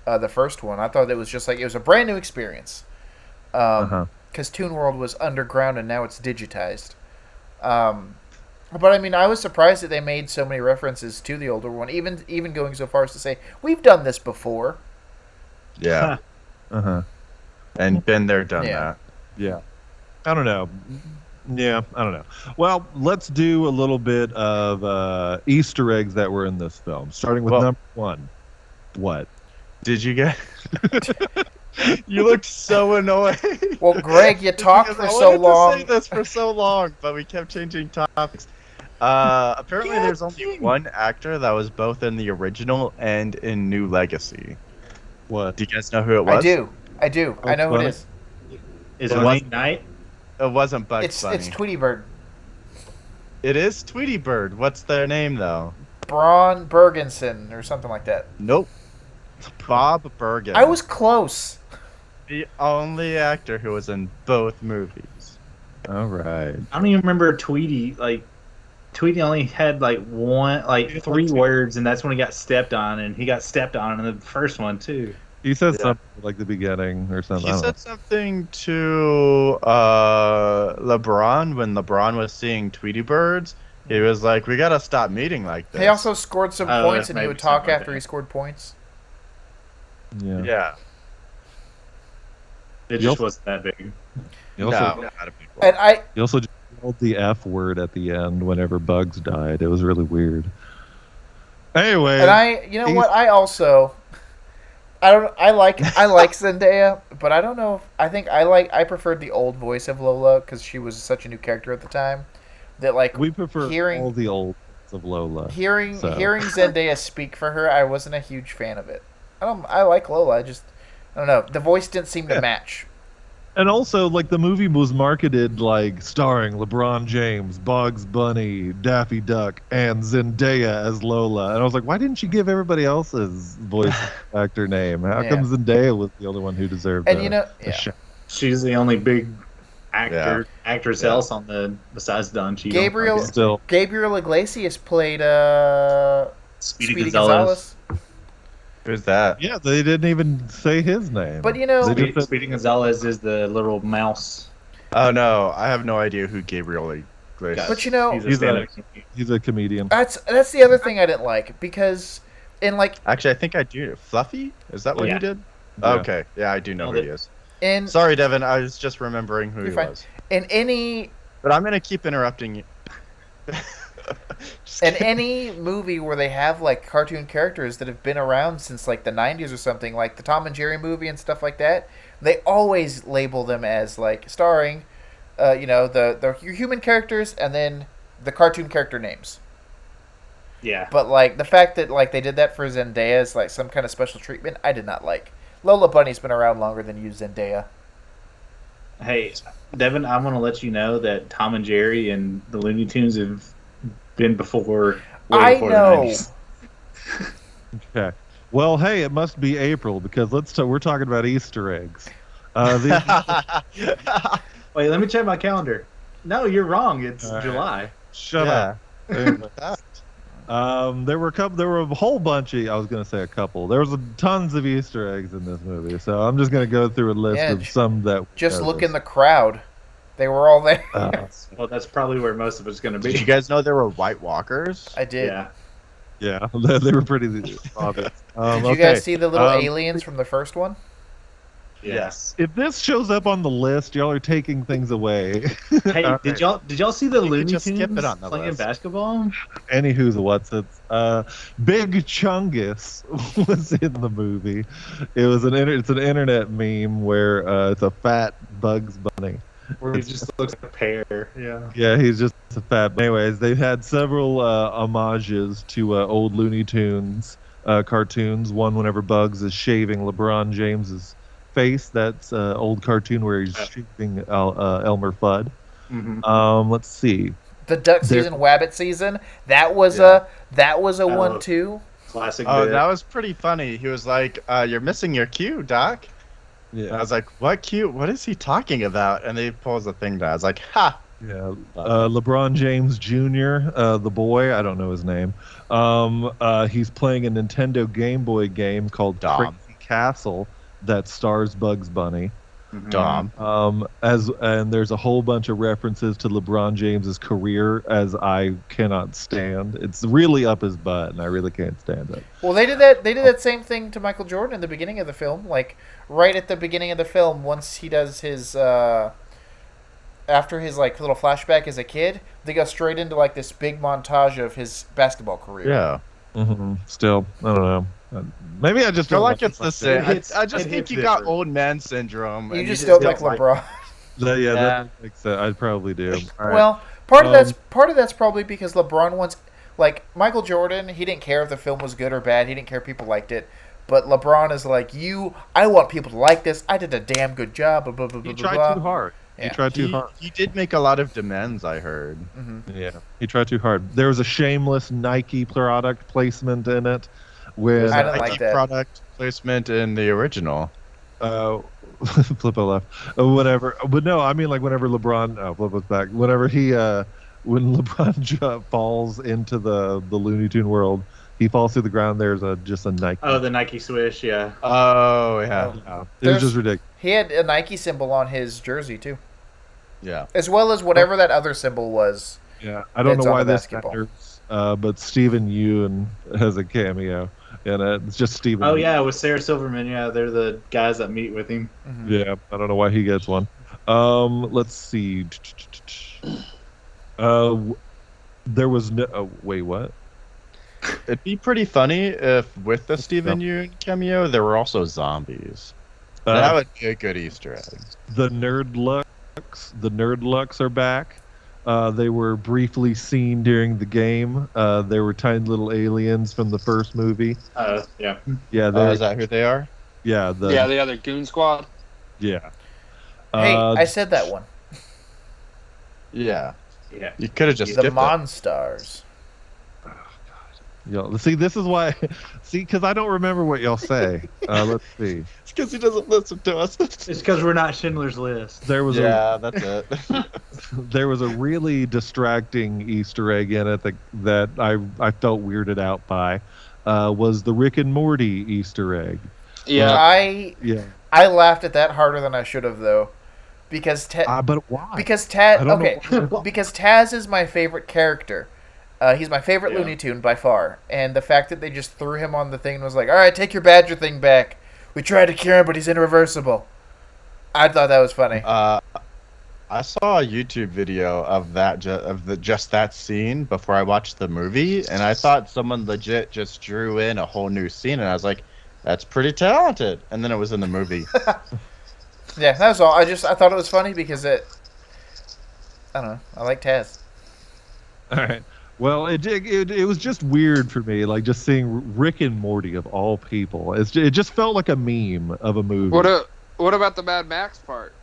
the first one. I thought it was just like it was a brand new experience. Because Toon World was underground and now it's digitized. But I mean, I was surprised that they made so many references to the older one, even going so far as to say we've done this before. Yeah. And been there, done that. Yeah. I don't know. Yeah, I don't know. Well, let's do a little bit of Easter eggs that were in this film, starting with number one. What? Did you get? You looked so annoyed. Well, Greg, you talked for so long. I wanted to say this for so long, but we kept changing topics. Apparently, there's only one actor that was both in the original and in New Legacy. What? Do you guys know who it was? I do. I know who it is. Is it Wayne Knight? It wasn't Bugs Bunny. It's Tweety Bird. It is Tweety Bird. What's their name though? Braun Bergensen or something like that. Nope. Bob Bergen. I was close. The only actor who was in both movies. All right. I don't even remember Tweety. Like, Tweety only had like three words, and that's when he got stepped on, and he got stepped on in the first one too. He said something like the beginning or something. He said something to LeBron when LeBron was seeing Tweety Birds. He was like, "We gotta stop meeting like this." He also scored some points, and he would talk like after that. he scored points. Yeah. Yeah. It just wasn't that big. He also, No, not a big one. And he also just yelled the F word at the end whenever Bugs died. It was really weird. Anyway. And you know what? I like Zendaya, but I don't know. I think I preferred the old voice of Lola because she was such a new character at the time. That like we prefer hearing all the old of Lola. hearing Zendaya speak for her, I wasn't a huge fan of it. I like Lola. I don't know. The voice didn't seem to match. And also, like, the movie was marketed, like, starring LeBron James, Bugs Bunny, Daffy Duck, and Zendaya as Lola. And I was like, why didn't you give everybody else's voice actor name? How come Zendaya was the only one who deserved And you know, she's the only big actress else on besides Don Cheadle. Gabriel Iglesias played Speedy Gonzalez. Who's that? Yeah, they didn't even say his name. But you know, Speedy Gonzalez is the little mouse. Oh no, I have no idea who Gabriel Iglesias. But you know, he's a comedian. That's the other thing I didn't like because actually, I think I do. Fluffy? Is that what you did? Yeah. Okay, yeah, I do know who he is. And sorry, Devin, I was just remembering who he was. In any, but I'm gonna keep interrupting you. Just And kidding. any movie where they have like cartoon characters that have been around since like the 90s or something, like the Tom and Jerry movie and stuff like that, they always label them as like starring, the your human characters and then the cartoon character names. Yeah. But like the fact that like they did that for Zendaya is like some kind of special treatment, I did not like. Lola Bunny's been around longer than you, Zendaya. Hey, Devin, I want to let you know that Tom and Jerry and the Looney Tunes have been before. way I before know. The 90s. Okay. Well, hey, it must be April because we're talking about Easter eggs. Wait, let me check my calendar. No, you're wrong. It's All right. July. Shut up. There were a whole bunch of. I was gonna say a couple. There was tons of Easter eggs in this movie, so I'm just gonna go through a list Yeah, of some that. Just look in the crowd. They were all there. Well, that's probably where most of it's going to be. Did you guys know there were White Walkers? I did. Yeah. Yeah, they were pretty obvious. Did you guys see the little aliens from the first one? Yes. If this shows up on the list, y'all are taking things away. Hey, All did right. y'all see the could Looney just Tunes skip it on the playing list. basketball? Anywho's what's it? Big Chungus was in the movie. It was it's an internet meme where it's a fat Bugs Bunny. Where he just looks like a pear. Yeah. Yeah, he's just a fat. Anyways, they've had several homages to old Looney Tunes cartoons. One whenever Bugs is shaving LeBron James's face. That's old cartoon where he's shaving Elmer Fudd. Mm-hmm. Let's see. The duck There- season, Wabbit season. That was Yeah. a one too. Classic. Oh, bit. that was pretty funny. He was like, "You're missing your cue, Doc." And I Yeah, was like, "What cue? What is he talking about?" And they pulls the thing down. I was like, "Ha!" yeah. LeBron James Jr., the boy. I don't know his name. He's playing a Nintendo Game Boy game called Dom. Crazy Castle that stars Bugs Bunny. Mhm. Dom. And there's a whole bunch of references to LeBron James's career, as I cannot stand. It's really up his butt, and I really can't stand it. Well, they did that. They did that same thing to Michael Jordan in the beginning of the film. Like right at the beginning of the film, once he does his after his like little flashback as a kid, they go straight into like this big montage of his basketball career. Yeah. Still, I don't know. Maybe I just I feel don't like it's the same. It hits- I just it think hits you got different. old man syndrome. You and just don't like like LeBron. Yeah, that makes sense. I probably do. All right. Well, part of that's probably because LeBron wants like Michael Jordan. He didn't care if the film was good or bad. He didn't care if people liked it. But LeBron is like, I want people to like this. I did a damn good job. Blah, blah, blah, he blah, tried blah. too hard. Yeah. He tried too he, hard. he did make a lot of demands, I heard. Yeah, he tried too hard. There was a shameless Nike product placement in it, where I don't like Nike that. product placement in the original. Flippo left, whatever. But no, I mean like whenever LeBron, Flippo's back. Whenever when LeBron falls into the Looney Tune world, he falls through the ground. There's just a Nike. Oh, the Nike swish. Yeah. Oh yeah, It was There's- just ridiculous. He had a Nike symbol on his jersey too, yeah. as well as whatever that other symbol was. Yeah, I don't It's know on why the this basketball. matters, but Stephen Ewan has a cameo in it. It's just Stephen. Oh yeah, with Sarah Silverman. Yeah, they're the guys that meet with him. Yeah, I don't know why he gets one. Let's see. There was no. Oh, wait, what? It'd be pretty funny if with the Steven Yeun cameo there were also zombies. That would be a good Easter egg. The Nerdlucks are back. They were briefly seen during the game. They were tiny little aliens from the first movie. Yeah. Yeah, Is that who they are? yeah, The other Goon Squad. yeah. Hey, I said that one. Yeah. Yeah. You could have just The skipped it. Monstars. Y'all, see, this is why. See, because I don't remember what y'all say. Let's see. It's because he doesn't listen to us. It's because we're not Schindler's List. There was Yeah, that's it. there was a really distracting Easter egg in it that I felt weirded out by. Was the Rick and Morty Easter egg? Yeah. Yeah. I laughed at that harder than I should have though, because But why? because Taz. I don't Okay, know. because Taz is my favorite character. He's my favorite Yeah. Looney Tune by far, and the fact that they just threw him on the thing and was like, "All right, take your Badger thing back. We tried to cure him, but he's irreversible." I thought that was funny. I I saw a YouTube video of just that scene before I watched the movie, and I thought someone legit just drew in a whole new scene, and I was like, "That's pretty talented." And then it was in the movie. Yeah, that was all. I thought it was funny because I don't know. I like Taz. All right. Well, it was just weird for me, like just seeing Rick and Morty of all people. It just felt like a meme of a movie. What about the Mad Max part?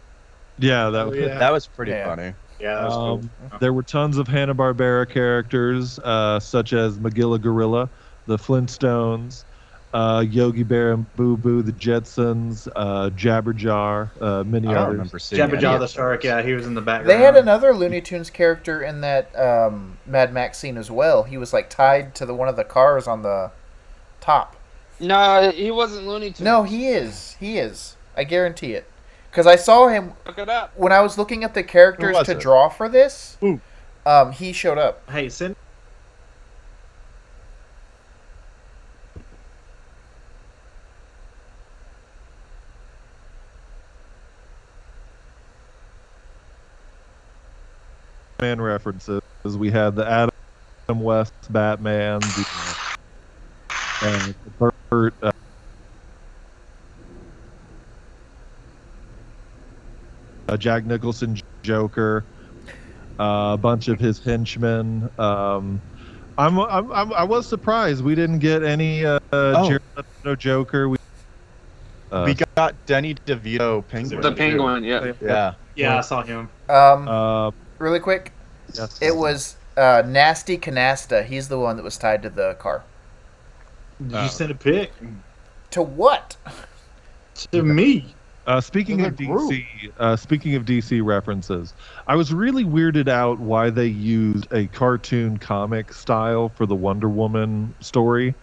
Yeah, That was pretty Yeah. funny. Yeah, that was cool. There were tons of Hanna-Barbera characters, such as Magilla Gorilla, the Flintstones, Yogi Bear and Boo Boo, the Jetsons, Jabberjaw, many I don't others. remember seeing any Jabberjaw of the those. Shark, yeah, he was in the background. They had another Looney Tunes character in that Mad Max scene as well. He was like tied to one of the cars on the top. No, he wasn't Looney Tunes. No, he is. He is. I guarantee it. Because I saw him Look it up. when I was looking at the characters was to it? draw for this. Ooh. He showed up. Hey, send. Man references. We had the Adam West Batman, the Burt, Jack Nicholson Joker, a bunch of his henchmen. I was surprised we didn't get any Jared Leto Joker. We got Danny DeVito Penguin. The Penguin, yeah. Yeah. Yeah, I saw him. Really quick. yes. It was Nasty Canasta. He's the one that was tied to the car. Did you send a pic To what? to me? Speaking of DC references, I was really weirded out why they used a cartoon comic style for the Wonder Woman story.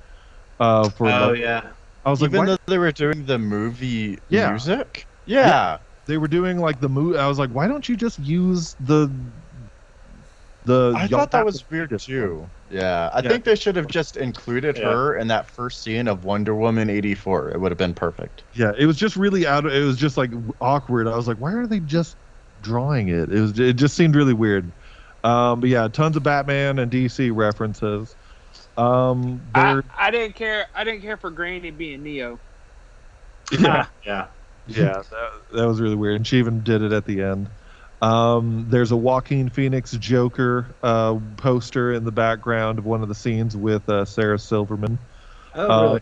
Yeah. I was Even like, why? though they were doing the movie Yeah. music? Yeah. They were doing like the movie. I was like, why don't you just use the? I thought that was weird too. Yeah. I think they should have just included her in that first scene of Wonder Woman 84. It would have been perfect. Yeah, it was just really it was just like awkward. I was like, why are they just drawing it? It just seemed really weird. But yeah, tons of Batman and DC references. I didn't care. I didn't care for Granny being Neo. Yeah. Yeah, that was really weird. And she even did it at the end. There's a Joaquin Phoenix Joker poster in the background of one of the scenes with Sarah Silverman. Oh, really?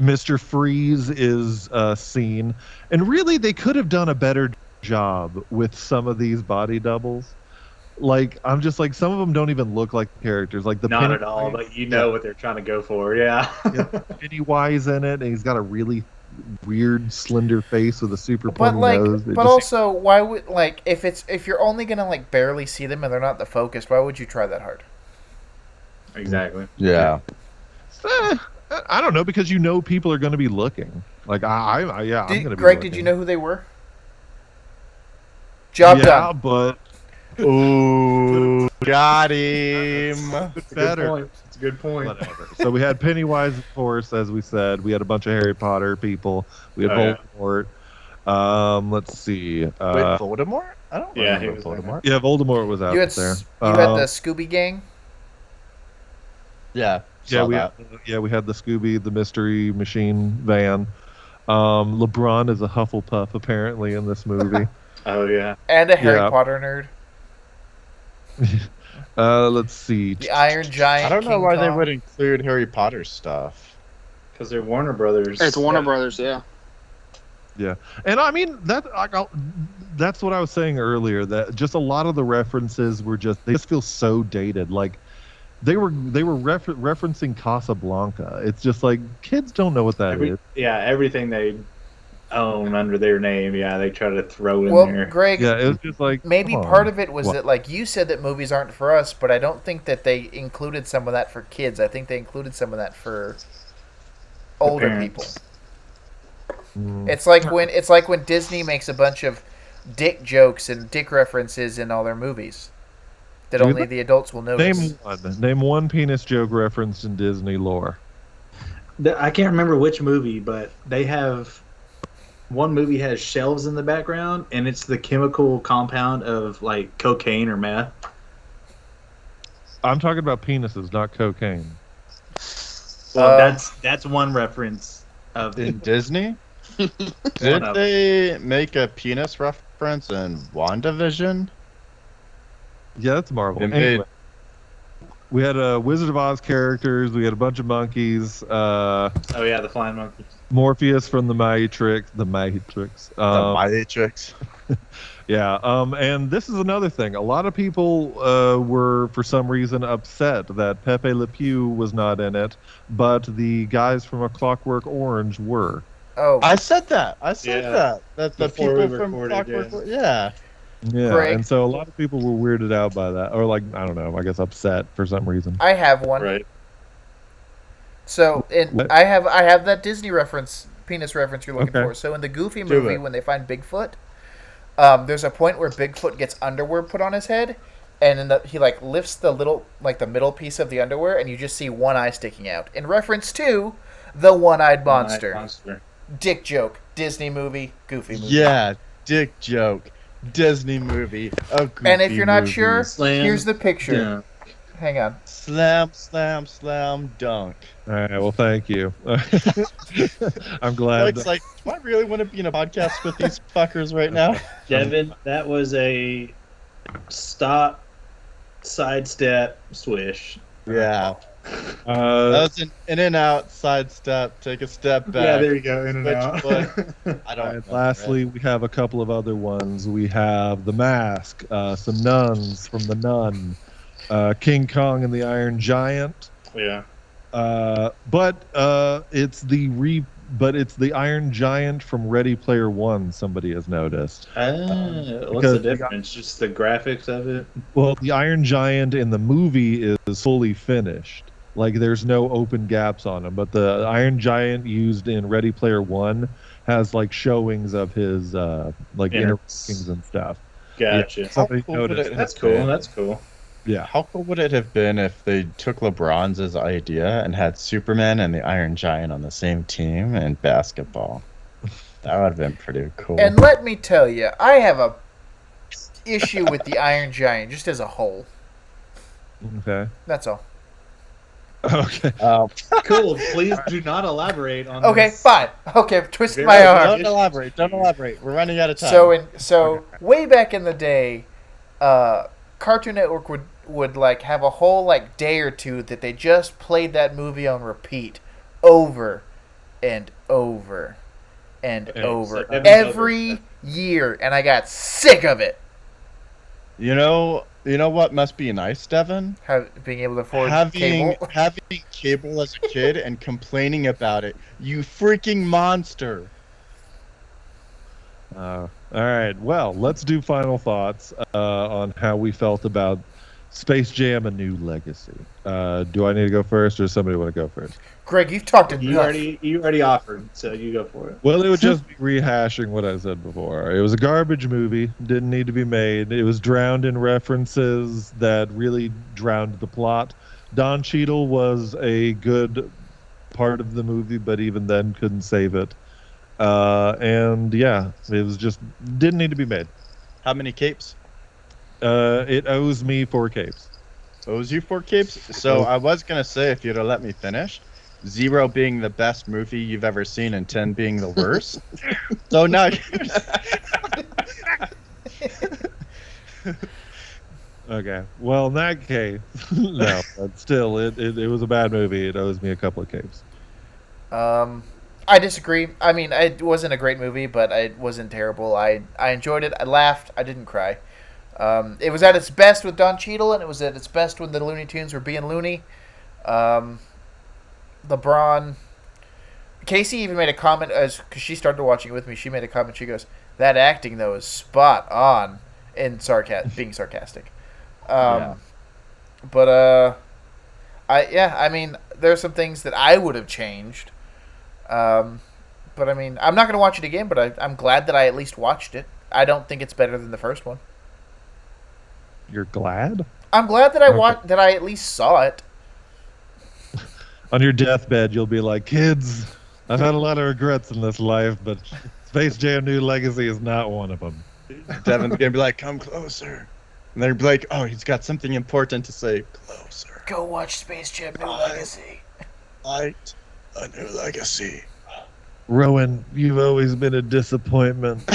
Mr. Freeze is seen. And really, they could have done a better job with some of these body doubles. Like, I'm just like, some of them don't even look like characters. Like the Not at all, but you know what they're trying to go for. Yeah. Pennywise in it, and he's got a really weird slender face with a super But pointy like, nose. but also, why would like if you're only gonna like barely see them and they're not the focus, why would you try that hard? Exactly. Yeah. I don't know, because you know people are going to be looking. Like I'm going to be. Greg, did you know who they were? Job done. But Ooh, got him. better. It's a good point. Whatever. So we had Pennywise, of course, as we said. We had a bunch of Harry Potter people. We had Voldemort. Let's see. Wait, Voldemort? I don't Yeah, he remember was in Voldemort. Yeah, Voldemort was out You had there. you had the Scooby Gang. Yeah. Yeah, saw we that. we had the Scooby, the Mystery Machine van. LeBron is a Hufflepuff apparently in this movie. Oh, yeah. And a Harry Yeah. Potter nerd. Let's see. The Iron Giant. I don't know King why they Kong. would include Harry Potter stuff. Because they're Warner Brothers. It's Warner Brothers, yeah. Yeah, and I mean that's what I was saying earlier. That just a lot of the references were they just feel so dated. Like they were referencing Casablanca. It's just like kids don't know what that is. Yeah, everything they own under their name, they try to throw in Well, there. Greg, Yeah, it was just like maybe come part on. of it was What? that, like you said, that movies aren't for us, but I don't think that they included some of that for kids. I think they included some of that for older people. parents. Mm. It's like when Disney makes a bunch of dick jokes and dick references in all their movies that Do only they? the adults will notice. Name one penis joke referenced in Disney lore. I can't remember which movie, but they have one movie has shelves in the background, and it's the chemical compound of like cocaine or meth. I'm talking about penises, not cocaine. Well, that's one reference of In Disney? One Did of- they make a penis reference in WandaVision? Yeah, that's Marvel. They made- Anyway, we had Wizard of Oz characters. We had a bunch of monkeys. Oh yeah, the flying monkey. Morpheus from the Matrix. The Matrix. The Matrix. Yeah, and this is another thing. A lot of people were, for some reason, upset that Pepe Le Pew was not in it, but the guys from A Clockwork Orange were. Oh, I said that. I said Yeah. that. That the Before we people from recorded, Clockwork. Yeah. Yeah, Greg. and so a lot of people were weirded out by that, or like, I don't know, I guess upset for some reason. I have one. Right. So What? I have that Disney reference, penis reference you're looking Okay. for. So in the Goofy Do movie, it. when they find Bigfoot, there's a point where Bigfoot gets underwear put on his head, and he like lifts the the middle piece of the underwear, and you just see one eye sticking out. In reference to the one-eyed monster. Dick joke. Disney movie, Goofy movie. Yeah. Dick joke. Disney movie. A Goofy And if you're not movie. sure, Slam here's the picture. Yeah. Hang on. Slam, slam, slam, dunk. All right, well, thank you. I'm glad. It's like, do I really want to be in a podcast with these fuckers right now? Devin, that was a stop, sidestep, swish. Yeah. That uh, was an in and out, sidestep, take a step back. Yeah, there you go. In and Switch out. foot. I don't and remember lastly, we have a couple of other ones. We have The Mask, some nuns from The Nun, King Kong and the Iron Giant. Yeah. But it's the Iron Giant from Ready Player One. Somebody has noticed. What's Because the difference? Just the graphics of it? Well, the Iron Giant in the movie is fully finished. Like there's no open gaps on him. But the Iron Giant used in Ready Player One has like showings of his like Yeah. inner workings and stuff. Gotcha. How Somebody cool would noticed. it That's have cool. been? That's cool. Yeah. How cool would it have been if they took LeBron's idea and had Superman and the Iron Giant on the same team in basketball? That would have been pretty cool. And let me tell you, I have a issue with the Iron Giant just as a whole. Okay. That's all. Okay. Cool. Please do not elaborate on Okay, this. fine. Okay, twist Very my good. arm. Don't elaborate. Don't elaborate. We're running out of time. So way back in the day, Cartoon Network would like have a whole like day or two that they just played that movie on repeat over and over and Okay, over so Devin's every over. year, and I got sick of it. you know what must be nice, Devin? Being able to afford Having cable. cable as a kid and complaining about it. You freaking monster. All right. Well, let's do final thoughts on how we felt about Space Jam: A New Legacy. Do I need to go first, or does somebody want to go first? Greg, you've talked enough. You already offered, so you go for it. Well, it would just be rehashing what I said before. It was a garbage movie. Didn't need to be made. It was drowned in references that really drowned the plot. Don Cheadle was a good part of the movie, but even then couldn't save it. And yeah, it was just didn't need to be made. How many capes? It owes me 4 capes. Owes you 4 capes? So I was gonna say, if you'd have let me finish, 0 being the best movie you've ever seen and 10 being the worst. So now Okay. Well, in that case, no. But still, it was a bad movie. It owes me a couple of capes. I disagree. I mean, it wasn't a great movie, but it wasn't terrible. I enjoyed it. I laughed. I didn't cry. It was at its best with Don Cheadle, and it was at its best when the Looney Tunes were being loony. LeBron. Casey even made a comment, because she started watching it with me. She made a comment. She goes, "That acting, though, is spot on," in being sarcastic. Yeah. But I mean, there's some things that I would have changed. But I mean, I'm not going to watch it again, but I'm glad that I at least watched it. I don't think it's better than the first one. You're glad? I'm glad that Okay. that I at least saw it. On your deathbed, you'll be like, kids, I've had a lot of regrets in this life, but Space Jam: New Legacy is not one of them. Devin's gonna be like, "Come closer," and they're be like, "Oh, he's got something important to say." Closer. Go watch Space Jam New Legacy. Light a new legacy. Rowan, you've always been a disappointment.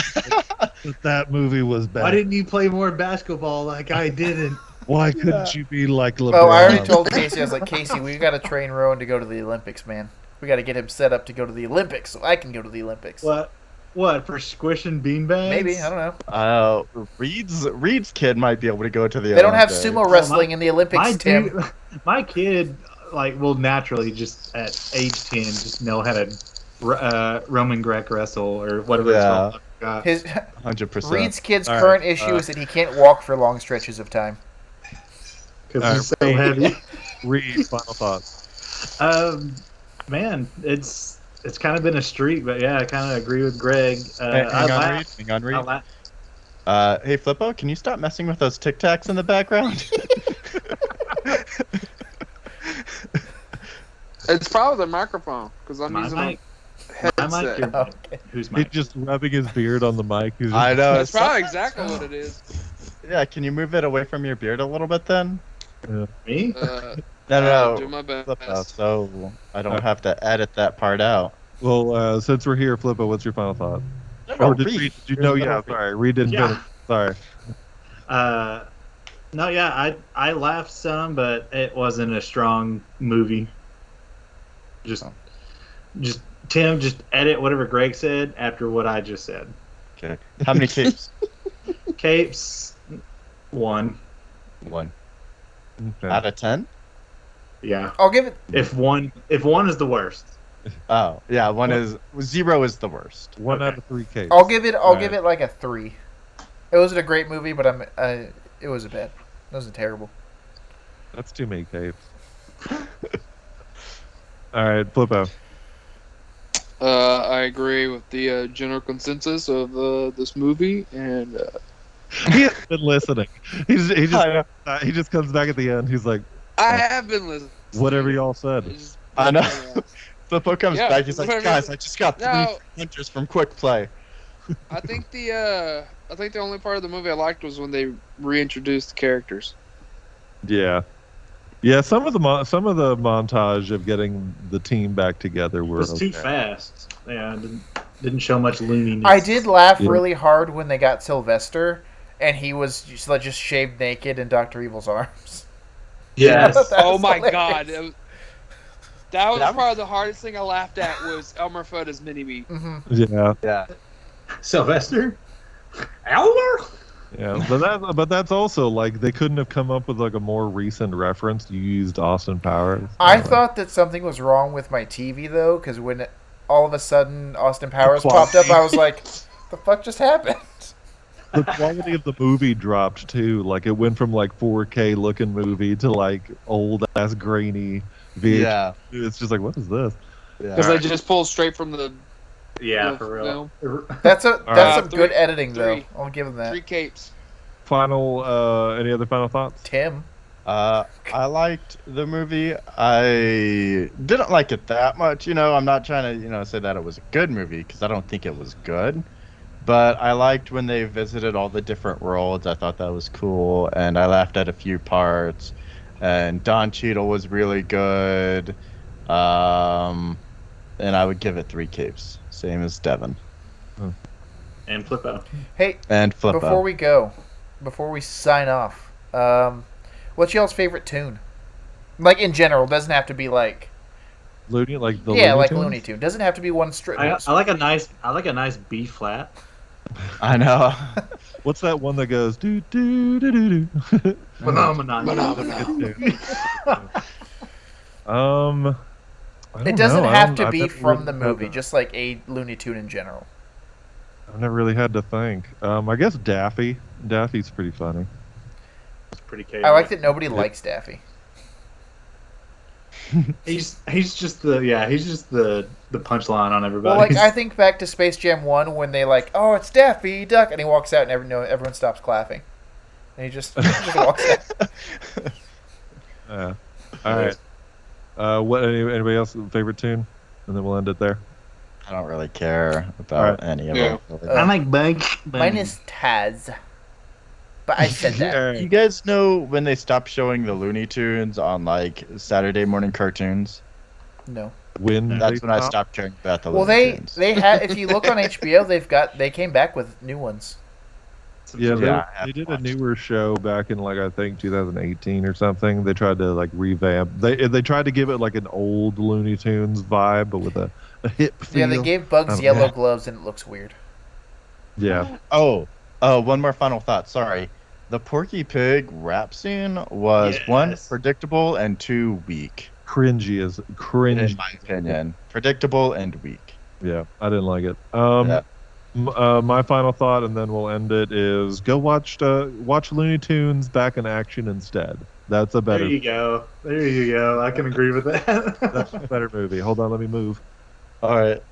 that movie was bad. Why didn't you play more basketball like I didn't? Why couldn't you be like LeBron? Oh, I already told Casey. I was like, Casey, we got to train Rowan to go to the Olympics, man. We got to get him set up to go to the Olympics so I can go to the Olympics. What? What, for squishing beanbags? Maybe, I don't know. Reed's kid might be able to go to the. They don't have Olympics. sumo wrestling in the Olympics, Tim. My kid, like, will naturally just at age 10 just know how to Roman Grec wrestle or whatever it's called. His 100%. Reed's kid's All current right, issue is that he can't walk for long stretches of time. Because he's so heavy. Reed, final thoughts. Man, it's kind of been a streak, but yeah, I kind of agree with Greg. Hang on, Reed. Hey, Flippo, can you stop messing with those Tic Tacs in the background? It's probably the microphone because I'm My using mic. my My mic. headset. Okay. Who's He's Mike? just rubbing his beard on the mic. He's I know. That's probably exactly what it is. Yeah, can you move it away from your beard a little bit then? Me? No, Do my best. Flippo, so I don't have to edit that part out. Well, since we're here, Flippo, what's your final thought? No, Or did Reed. Reed, did you know? Yeah, sorry. Reed didn't Yeah. finish. Sorry. No, yeah, I laughed some, but it wasn't a strong movie. Just Tim, just edit whatever Greg said after what I just said. Okay. How many capes? Capes, 1. 1 Okay. out of 10. Yeah. I'll give it. If one is the worst. Oh, yeah. 0 is the worst. 1 out of 3 cases. I'll give it. I'll All give right. it like a 3. It wasn't a great movie, but it was a bad. It wasn't terrible. That's too many capes. All right, Flippo. I agree with the general consensus of this movie, and He hasn't been listening. He just comes back at the end. He's like, I have been listening. whatever y'all said. Just- I know. Flippo comes Yeah, back. He's like, whatever. guys, I just got 3 No. hunters from Quick Play. I think the only part of the movie I liked was when they reintroduced the characters. Yeah. Yeah, some of the montage of getting the team back together It were was too okay. fast. Yeah, didn't show much looniness. I did laugh Yeah. really hard when they got Sylvester, and he was just shaved naked in Dr. Evil's arms. Yes. That Oh was my hilarious. god, that was probably the hardest thing I laughed at was Elmer Fudd's mini-me. Mhm. Yeah, Yeah. Sylvester? Elmer? yeah, but that's also like they couldn't have come up with like a more recent reference. You used Austin Powers. I thought that something was wrong with my TV though, because when all of a sudden Austin Powers popped up, I was like, "The fuck just happened?" the quality of the movie dropped too. Like it went from like 4K looking movie to like old ass grainy VHS. Yeah. It's just like, what is this? Because they just pulled straight from the Yeah, for real. That's right. some good editing though. 3. I'll give him that. 3 capes. Final, any other final thoughts? Tim. I liked the movie. I didn't like it that much. I'm not trying to, say that it was a good movie because I don't think it was good. But I liked when they visited all the different worlds. I thought that was cool, and I laughed at a few parts. And Don Cheadle was really good. And I would give it 3 capes, same as Devin And Flippo. Hey, and Flippo. before we sign off, what's y'all's favorite tune? Like in general, doesn't have to be like Looney, like the yeah, Looney like Tunes? Looney Tune. Doesn't have to be one strip. I like a nice B flat. I know. What's that one that goes do do do do do? Phenomenon. I don't It doesn't know. have to I've be never from really the had movie, that. just like a Looney Tune in general. I've never really had to think. I guess Daffy. Daffy's pretty funny. It's pretty chaotic. I like that nobody likes Daffy. He's just the punchline on everybody. Well, like I think back to Space Jam 1 when they like, oh, it's Daffy Duck, and he walks out and everyone stops clapping, and he just walks out. Yeah. All right. What? Anybody else favorite tune? And then we'll end it there. I don't really care about any of Yeah. them. I like Bugs. Mine is Taz. But I said that. Yeah. You guys know when they stopped showing the Looney Tunes on like Saturday morning cartoons? No. When That's they when I stopped? stopped caring about the Well, Looney Tunes. they had. If you look on HBO, they came back with new ones. Yeah, Yeah, I they did a watched. newer show back in like I think 2018 or something. They tried to like revamp. They tried to give it like an old Looney Tunes vibe, but with a hip feel. Yeah, they gave Bugs Oh, yellow yeah. gloves, and it looks weird. Yeah, Oh, one more final thought. Sorry. The Porky Pig rap scene was one, Yes. predictable, and two, weak. cringy as cringe. In my opinion. Predictable and weak. Yeah, I didn't like it. Yeah. My final thought, and then we'll end it, is go watch Looney Tunes back in action instead. That's a There better you go. There you go. I can agree with that's that. a better movie. Hold on, let me move. All right.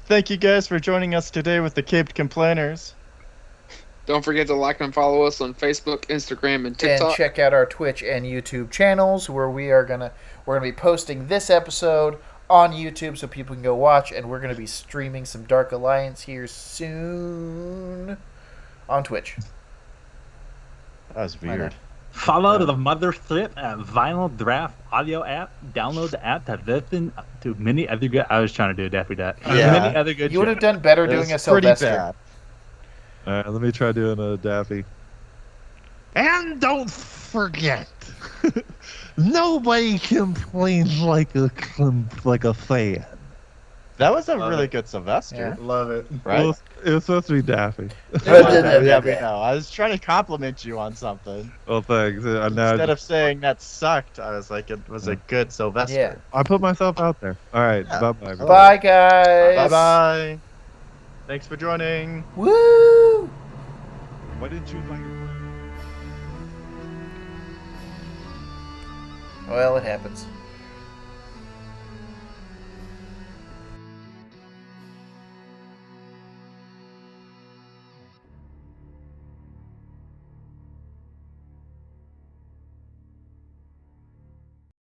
Thank you guys for joining us today with the Caped Complainers. Don't forget to like and follow us on Facebook, Instagram, and And TikTok. check out our Twitch and YouTube channels where we're gonna be posting this episode on YouTube so people can go watch, and we're gonna be streaming some Dark Alliance here soon on Twitch. That was Why not? weird. Follow the Mothership Vinyl Draft audio app. Download the app to listen to many other good. I was trying to do a Daffy Duck. Yeah. Many other good You would have shows. done better It doing a was pretty Sylvester. bad. All right, let me try doing a Daffy. And don't forget, nobody complains like a fan. That was a Love really it. good Sylvester, Love it. right? Well, it was supposed to be Daffy. Yeah, we know. I was trying to compliment you on something. Well, thanks. Instead of saying that sucked, I was like, it was a good Sylvester. Yeah. I put myself out there. All right, Yeah. bye-bye. Bye, guys. Bye bye. Thanks for joining. Woo! Why didn't you invite your Well, it happens.